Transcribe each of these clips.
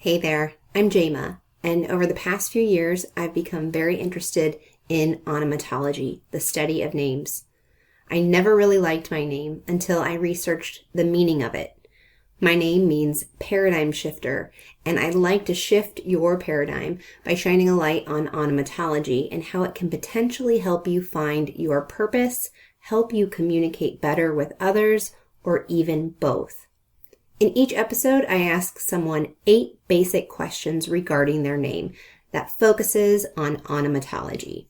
Hey there, I'm Jama, and over the past few years, I've become very interested in onomatology, the study of names. I never really liked my name until I researched the meaning of it. My name means paradigm shifter, and I'd like to shift your paradigm by shining a light on onomatology and how it can potentially help you find your purpose, help you communicate better with others, or even both. In each episode, I ask someone 8 basic questions regarding their name that focuses on onomatology.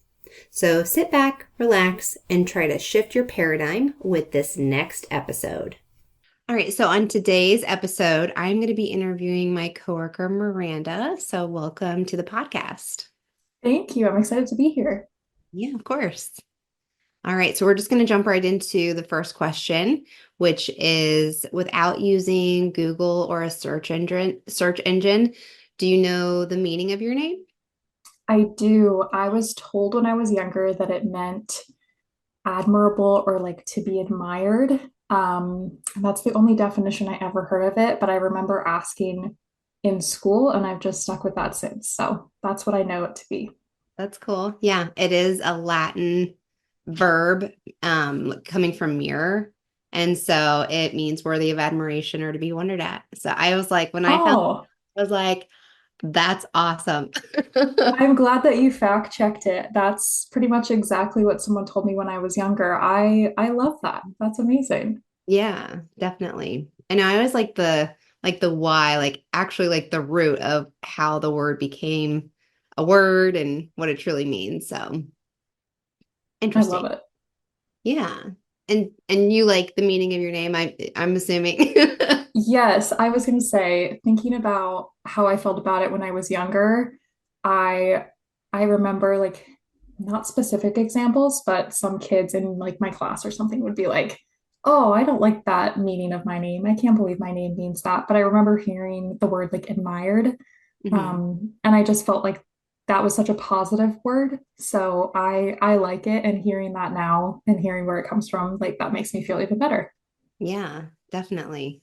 So sit back, relax, and try to shift your paradigm with this next episode. All right, so on today's episode, I'm going to be interviewing my coworker, Miranda. So welcome to the podcast. Thank you. I'm excited to be here. Yeah, of course. All right, so we're just going to jump right into the first question, which is without using Google or a search engine, do you know the meaning of your name? I do. I was told when I was younger that it meant admirable or like to be admired. And that's the only definition I ever heard of it, but I remember asking in school and I've just stuck with that since. So that's what I know it to be. That's cool. Yeah, it is a Latin verb coming from mirror. And so it means worthy of admiration or to be wondered at. So I was like, when I found, Oh, I was like, that's awesome. I'm glad that you fact checked it. That's pretty much exactly what someone told me when I was younger. I love that. That's amazing. Yeah, definitely. And I always like the why, like actually like the root of how the word became a word and what it truly means. So I love interesting. it. Yeah. And you like the meaning of your name, I'm assuming. Yes, I was going to say, thinking about how I felt about it when I was younger, I I remember like not specific examples, but some kids in like my class or something would be like, "Oh, I don't like that meaning of my name. I can't believe my name means that." But I remember hearing the word like admired, Mhm. and I just felt like that was such a positive word. So I like it, and hearing that now and hearing where it comes from, like that makes me feel even better. Yeah, definitely.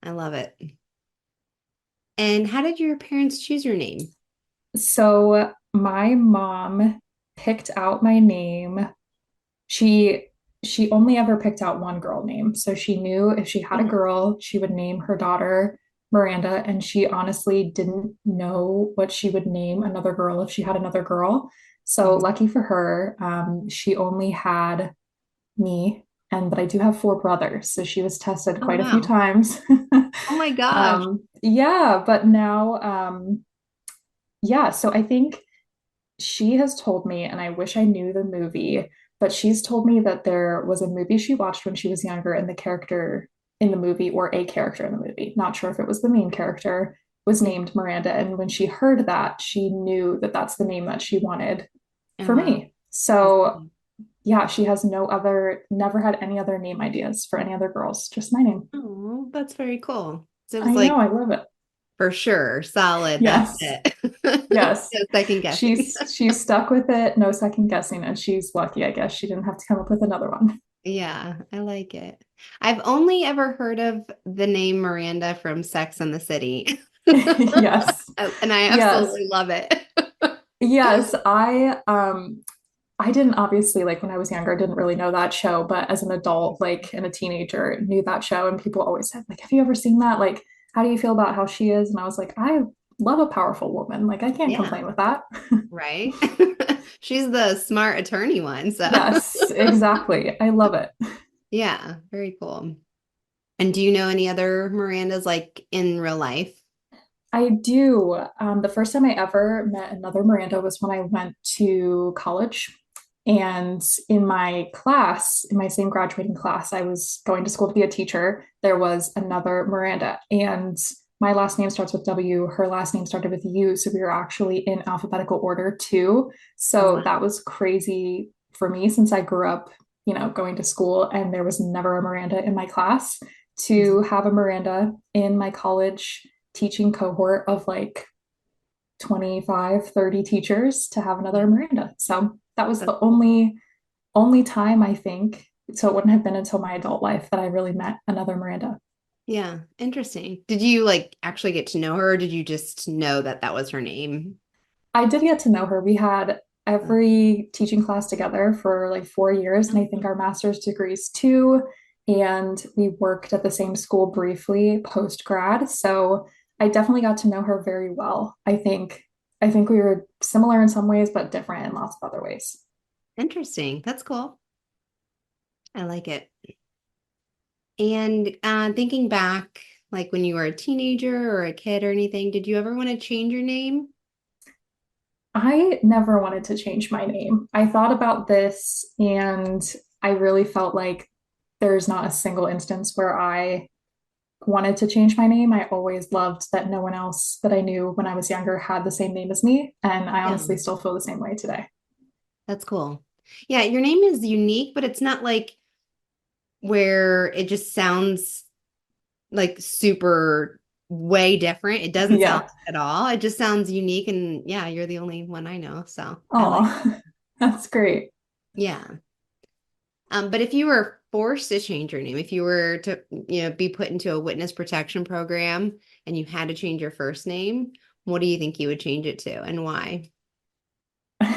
I love it. And how did your parents choose your name? So my mom picked out my name. She she only ever picked out one girl name. So she knew if she had a Oh, girl, she would name her daughter Miranda, and she honestly didn't know what she would name another girl if she had another girl. So mhm. lucky for her, she only had me, and but I do have 4 brothers, so she was tested Oh, quite a few wow. times. Oh my gosh. Yeah, but now, yeah, so I think she has told me, and I wish I knew the movie, but she's told me that there was a movie she watched when she was younger, and the character in the movie, or a character in the movie, not sure if it was the main character, was named Miranda. And when she heard that, she knew that that's the name that she wanted Oh, for wow. me. That's So, cool. yeah, she has never had any other name ideas for any other girls, just my name. Oh, that's very cool. So it was I know, like I love it. for sure, solid. That's Yes. it. Yes. No second guessing. She's stuck with it, no second guessing, and she's lucky, I guess. She didn't have to come up with another one. Yeah, I like it. I've only ever heard of the name Miranda from Sex and the City. Yes. And I Yes. absolutely love it. Yes. I didn't obviously like when I was younger, I didn't really know that show, but as an adult, like and a teenager, knew that show and people always said, like, have you ever seen that? Like, how do you feel about how she is? And I was like, I love a powerful woman. Like I can't Yeah, complain with that. right? She's the smart attorney one, so Yes, exactly. I love it. yeah, very cool. And do you know any other Mirandas like in real life? I do. The first time I ever met another Miranda was when I went to college. And in my class, in my same graduating class, I was going to school to be a teacher. There was another Miranda, and my last name starts with W. Her last name started with U. So we were actually in alphabetical order too. Oh, So that wow. was crazy for me since I grew up, going to school and there was never a Miranda in my class. To Mhm. have a Miranda in my college teaching cohort of like 25, 30 teachers to have Yeah, another Miranda. So that was that's the cool. only time I think. So it wouldn't have been until my adult life that I really met another Miranda. Yeah, interesting. Did you like actually get to know her, or did you just know that that was her name? I did get to know her. We had Oh, every teaching class together for like 4 years, and I think our master's degrees too. And we worked at the same school briefly post grad. So I definitely got to know her very well. I think we were similar in some ways, but different in lots of other ways. interesting. That's cool. I like it. And thinking back, like when you were a teenager or a kid or anything, did you ever want to change your name? I never wanted to change my name. I thought about this and I really felt like there's not a single instance where I wanted to change my name. I always loved that no one else that I knew when I was younger had the same name as me. And I Yeah, honestly still feel the same way today. that's cool. Yeah, your name is unique, but it's not like where it just sounds like super way different. It doesn't sound Yeah. at all. It just sounds unique and yeah, you're the only one I know. So I like, Oh, that's great. yeah. But if you were forced to change your name, if you were to, be put into a witness protection program and you had to change your first name, what do you think you would change it to and why?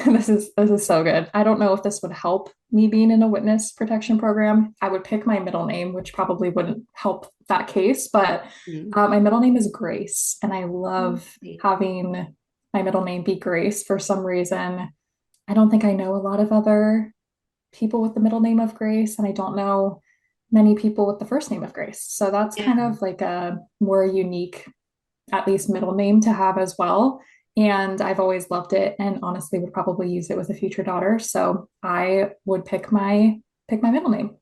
This is so good. I don't know if this would help me being in a witness protection program. I would pick my middle name, which probably wouldn't help that case, but Mm. my middle name is Grace, and I love Mm. having my middle name be Grace for some reason. I don't think I know a lot of other people with the middle name of Grace, and I don't know many people with the first name of Grace. So that's kind Yeah, of like a more unique, at least middle name to have as well. And I've always loved it and honestly would probably use it with a future daughter. So I would pick my middle name.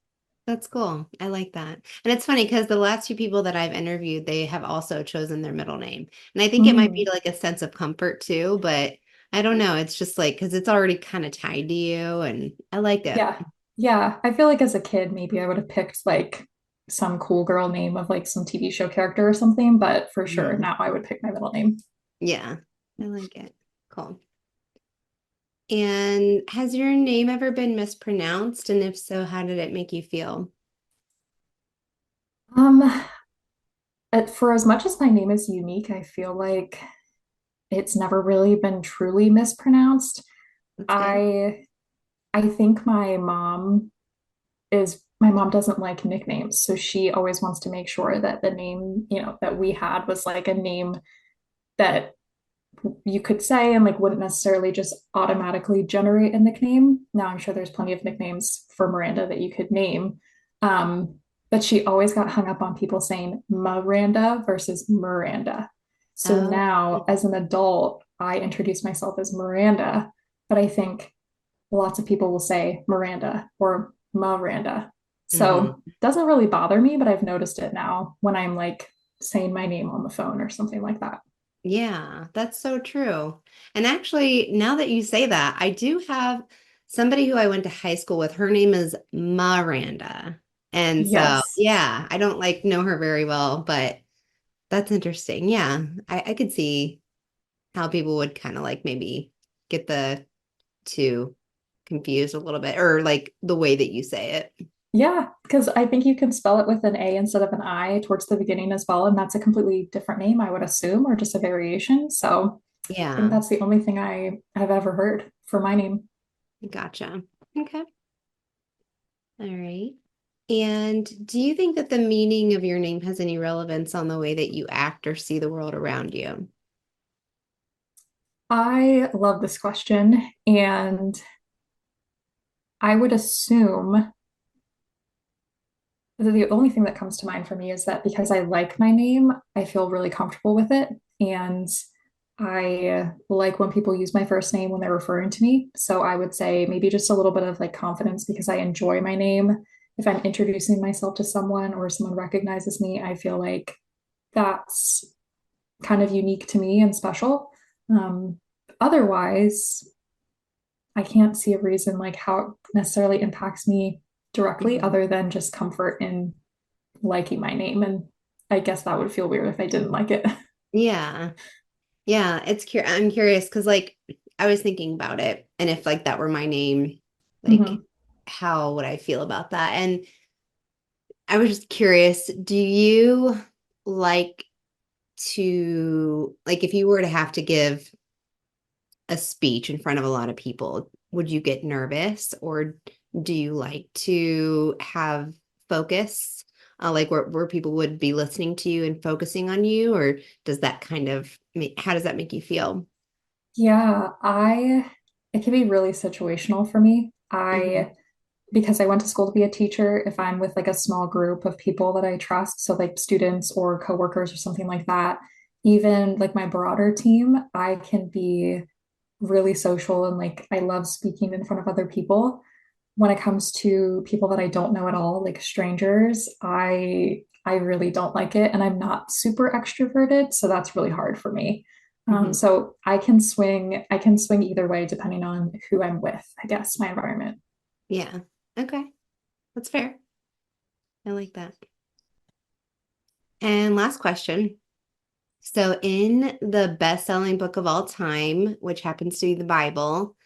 that's cool. I like that. And it's funny because the last few people that I've interviewed, they have also chosen their middle name. And I think it might be Mm, like a sense of comfort too, but I don't know. It's just like because it's already kind of tied to you and I like it. yeah. Yeah. I feel like as a kid, maybe I would have picked like some cool girl name of like some TV show character or something, but for sure Mhm. now I would pick my middle name. Yeah, I like it. Cool. And has your name ever been mispronounced? And if so, how did it make you feel? Um, for as much as my name is unique, I feel like it's never really been truly mispronounced. That's good. I I think my mom doesn't like nicknames, so she always wants to make sure that the name, that we had was like a name that you could say and like wouldn't necessarily just automatically generate a nickname. Now I'm sure there's plenty of nicknames for Miranda that you could name. Um, but she always got hung up on people saying Miranda versus Miranda. So Oh, now as an adult, I introduce myself as Miranda, but I think lots of people will say Miranda or Miranda. So hmm. it doesn't really bother me, but I've noticed it now when I'm like saying my name on the phone or something like that. Yeah, that's so true. And actually, now that you say that, I do have somebody who I went to high school with. Her name is Miranda. And so, Yes. yeah, I don't like know her very well, but that's interesting. Yeah, I could see how people would kind of like maybe get the two confused a little bit or like the way that you say it. Yeah, because I think you can spell it with an A instead of an I towards the beginning as well. And that's a completely different name, I would assume, or just a variation. So I think Yeah, that's the only thing I have ever heard for my name. gotcha. Okay. All right. And do you think that the meaning of your name has any relevance on the way that you act or see the world around you? I love this question. And I would assume the only thing that comes to mind for me is that because I like my name, I feel really comfortable with it. And I like when people use my first name when they're referring to me. So I would say maybe just a little bit of like confidence because I enjoy my name. If I'm introducing myself to someone or someone recognizes me, I feel like that's kind of unique to me and special. Um, Otherwise, I can't see a reason like how it necessarily impacts me directly Mhm. other than just comfort in liking my name. And I guess that would feel weird if I didn't like it. Yeah. Yeah, I'm curious because like I was thinking about it and if like that were my name, like Mhm. how would I feel about that? And I was just curious, do you like to, like, if you were to have to give a speech in front of a lot of people, would you get nervous or do you like to have focus, like where people would be listening to you and focusing on you, or does that kind of how does that make you feel? Yeah, it can be really situational for me. Hmm. Because I went to school to be a teacher, if I'm with like a small group of people that I trust, so like students or coworkers or something like that, even like my broader team, I can be really social and like I love speaking in front of other people. When it comes to people that I don't know at all, like strangers, I really don't like it, and I'm not super extroverted, so that's really hard for me. Hmm. So I can swing either way depending on who I'm with, I guess, my environment. Yeah. Okay. That's fair. I like that. And last question. So, in the best-selling book of all time, which happens to be the Bible,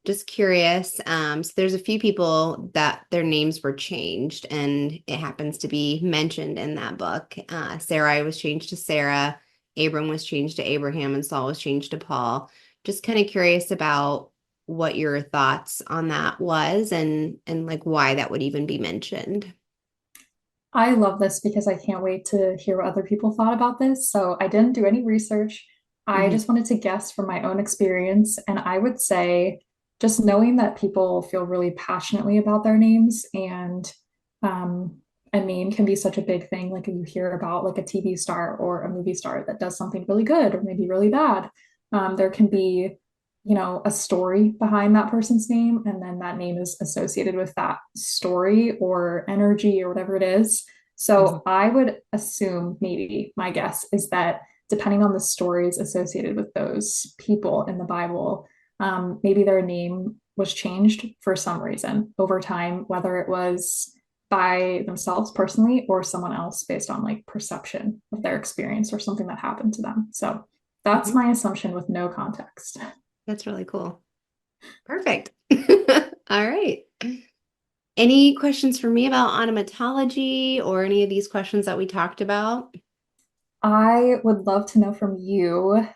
just curious. So there's a few people that their names were changed, and it happens to be mentioned in that book. Sarai was changed to Sarah, Abram was changed to Abraham, and Saul was changed to Paul. Just kind of curious about what your thoughts on that was, and like why that would even be mentioned. I love this because I can't wait to hear what other people thought about this. So I didn't do any research. I Hmm. just wanted to guess from my own experience. And I would say just knowing that people feel really passionately about their names and um, a name can be such a big thing. Like you hear about like a TV star or a movie star that does something really good or maybe really bad. There can be, a story behind that person's name, and then that name is associated with that story or energy or whatever it is. Hmm. So I would assume, maybe my guess is that depending on the stories associated with those people in the Bible, maybe their name was changed for some reason over time, whether it was by themselves personally or someone else based on like perception of their experience or something that happened to them. So that's Hmm. my assumption with no context. That's really cool. Perfect. All right. Any questions for me about onomatology or any of these questions that we talked about? I would love to know from you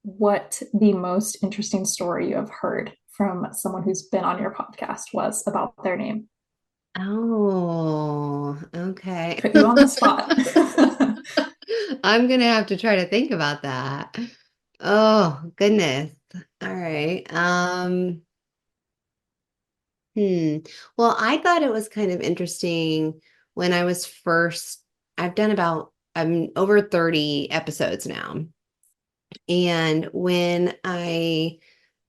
what the most interesting story you have heard from someone who's been on your podcast was about their name. Oh, okay. Put you on the spot. I'm gonna have to try to think about that. Oh, goodness. All right. Hmm. Well, I thought it was kind of interesting when I was first, I've done about I'm over 30 episodes now. And when I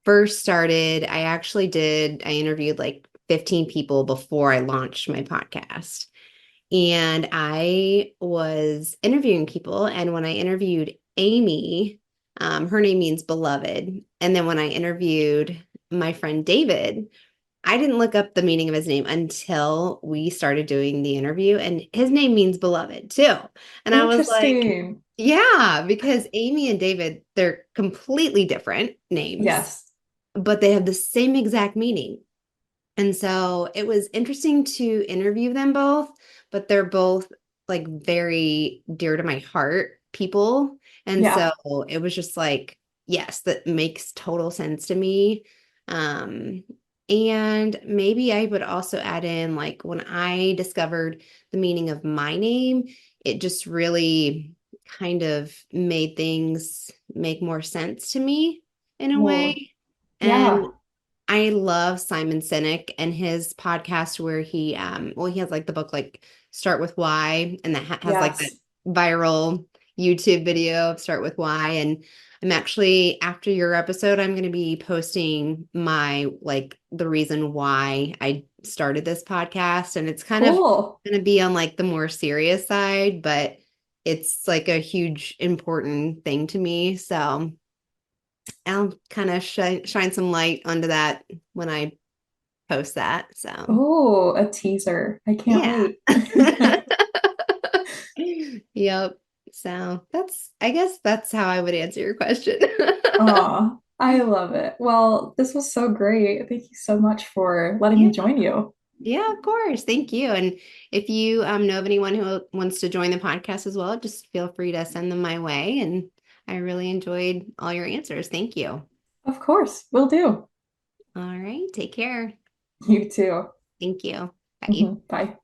first started, I interviewed like 15 people before I launched my podcast. And I was interviewing people. And when I interviewed Amy, her name means beloved. And then when I interviewed my friend David, I didn't look up the meaning of his name until we started doing the interview. And his name means beloved too. And I was like, Interesting. yeah, because Amy and David, they're completely different names, Yes. but they have the same exact meaning. And so it was interesting to interview them both, but they're both like very dear to my heart people. And Yeah. so it was just like, yes, that makes total sense to me. Um, and maybe I would also add in like when I discovered the meaning of my name, it just really kind of made things make more sense to me in a Well, way. And yeah. I love Simon Sinek and his podcast where he has like the book like Start with Why, and that has like that Yes. viral YouTube video of Start with Why. And I'm actually, after your episode, I'm going to be posting my like the reason why I started this podcast, and it's kind of Cool. going to be on like the more serious side, but it's like a huge important thing to me. So I'll kind of shine some light onto that when I post that. So, Oh, a teaser. I can't yeah. wait. Yep. So I guess that's how I would answer your question. Oh, I love it. Well, this was so great. Thank you so much for letting me Yeah. join you. Yeah, of course. Thank you. And if you know of anyone who wants to join the podcast as well, just feel free to send them my way. And I really enjoyed all your answers. Thank you. Of course, will do. All right. Take care. You too. Thank you. Bye. Bye.